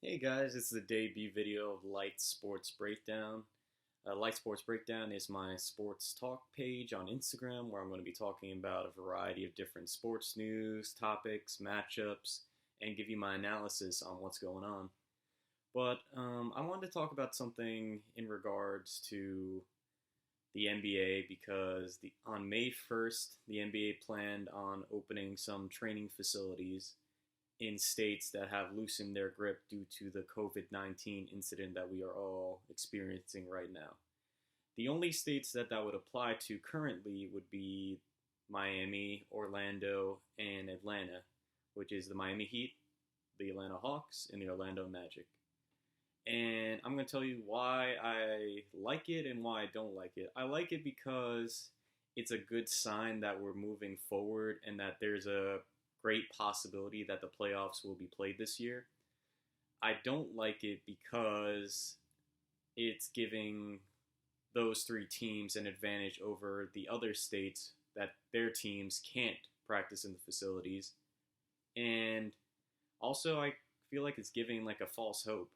Hey guys, this is the debut video of Light Sports Breakdown. Light Sports Breakdown is my sports talk page on Instagram where I'm going to be talking about a variety of different sports news, topics, matchups, and give you my analysis on what's going on. But I wanted to talk about something in regards to the NBA because on May 1st, the NBA planned on opening some training facilities in states that have loosened their grip due to the COVID-19 incident that we are all experiencing right now. The only states that would apply to currently would be Miami, Orlando, and Atlanta, which is the Miami Heat, the Atlanta Hawks, and the Orlando Magic. And I'm going to tell you why I like it and why I don't like it. I like it because it's a good sign that we're moving forward and that there's a great possibility that the playoffs will be played this year. I don't like it because it's giving those three teams an advantage over the other states that their teams can't practice in the facilities. And also, I feel like it's giving like a false hope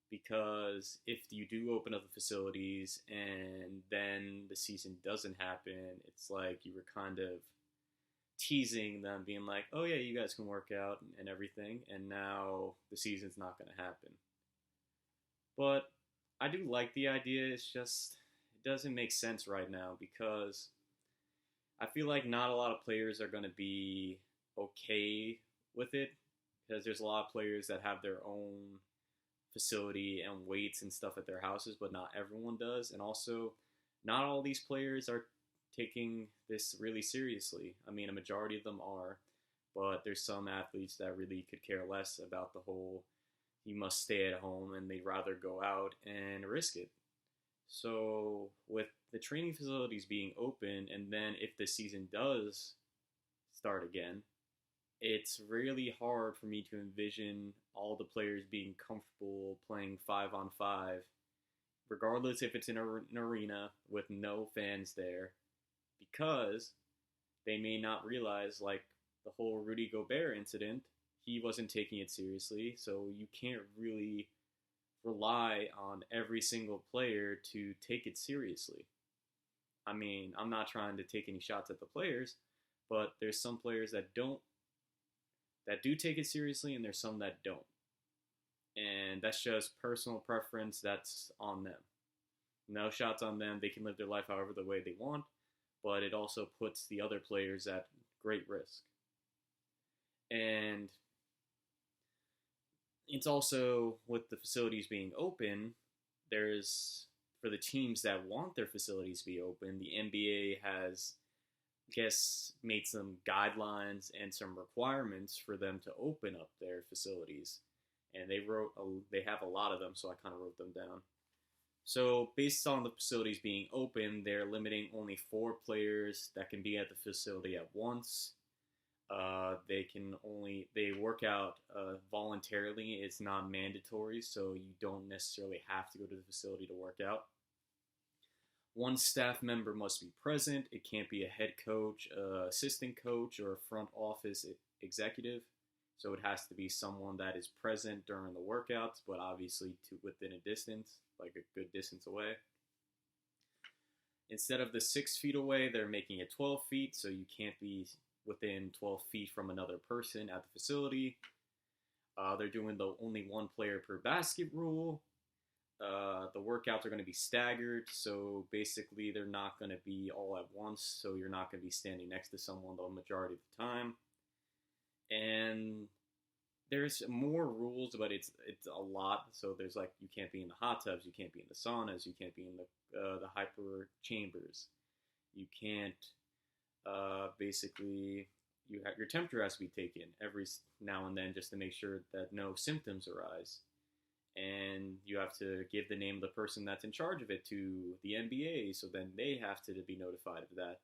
because if you do open up the facilities and then the season doesn't happen, it's like you were kind of teasing them, being like, "Oh yeah, you guys can work out and everything," and now the season's not going to happen. But I do like the idea. It's just it doesn't make sense right now because I feel like not a lot of players are going to be okay with it because there's a lot of players that have their own facility and weights and stuff at their houses, but not everyone does. And also, not all these players are taking this really seriously. I mean, a majority of them are, but there's some athletes that really could care less about the whole you must stay at home and they'd rather go out and risk it. So, with the training facilities being open, and then if the season does start again, it's really hard for me to envision all the players being comfortable playing 5 on 5, regardless if it's in an arena with no fans there, because they may not realize, like the whole Rudy Gobert incident, he wasn't taking it seriously, so you can't really rely on every single player to take it seriously. I mean, I'm not trying to take any shots at the players, but there's some players that do take it seriously and there's some that don't. And that's just personal preference, that's on them. No shots on them. They can live their life however the way they want, but it also puts the other players at great risk. And it's also with the facilities being open, there's for the teams that want their facilities to be open, the NBA has made some guidelines and some requirements for them to open up their facilities, and they have a lot of them, so I kind of wrote them down. So based on the facilities being open, they're limiting only 4 players that can be at the facility at once. They work out voluntarily. It's not mandatory, so you don't necessarily have to go to the facility to work out. One staff member must be present. It can't be a head coach, assistant coach, or a front office executive. So it has to be someone that is present during the workouts, but obviously within a distance, like a good distance away. Instead of the 6 feet away, they're making it 12 feet, so you can't be within 12 feet from another person at the facility. They're doing the only one player per basket rule. The workouts are going to be staggered, so basically they're not going to be all at once, so you're not going to be standing next to someone the majority of the time. And there's more rules, but it's a lot. So there's like you can't be in the hot tubs, you can't be in the saunas, you can't be in the hyper chambers, you can't basically your temperature has to be taken every now and then just to make sure that no symptoms arise, and you have to give the name of the person that's in charge of it to the NBA, so then they have to be notified of that.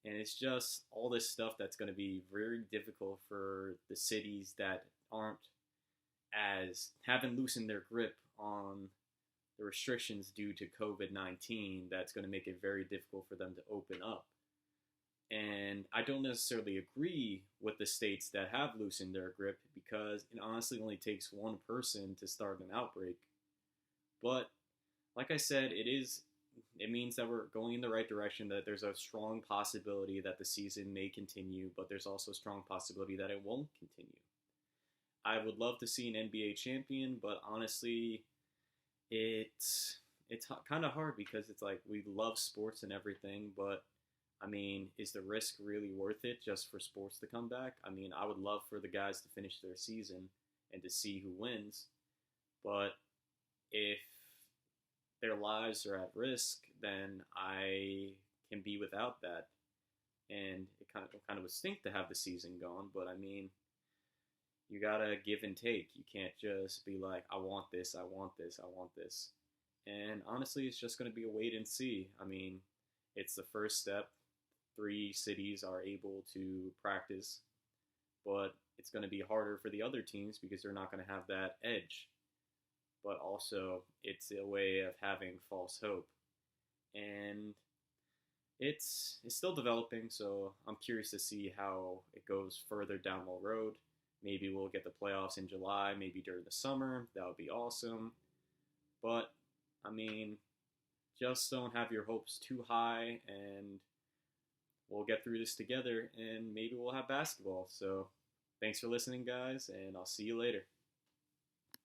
And it's just all this stuff that's going to be very difficult for the cities that aren't as haven't loosened their grip on the restrictions due to COVID-19. That's going to make it very difficult for them to open up. And I don't necessarily agree with the states that have loosened their grip because it honestly only takes one person to start an outbreak. But like I said, it means that we're going in the right direction, that there's a strong possibility that the season may continue, but there's also a strong possibility that it won't continue. I would love to see an NBA champion, but honestly, it's kind of hard because it's like we love sports and everything, but I mean, is the risk really worth it just for sports to come back? I mean, I would love for the guys to finish their season and to see who wins, but if their lives are at risk, then I can be without that. And it kind of would stink to have the season gone, but I mean, you gotta give and take. You can't just be like, I want this, I want this, I want this. And honestly, it's just gonna be a wait and see. I mean, it's the first step. 3 cities are able to practice, but it's going to be harder for the other teams because they're not going to have that edge. But also, it's a way of having false hope. And it's still developing, so I'm curious to see how it goes further down the road. Maybe we'll get the playoffs in July, maybe during the summer. That would be awesome. But, I mean, just don't have your hopes too high, and we'll get through this together, and maybe we'll have basketball. So, thanks for listening, guys, and I'll see you later.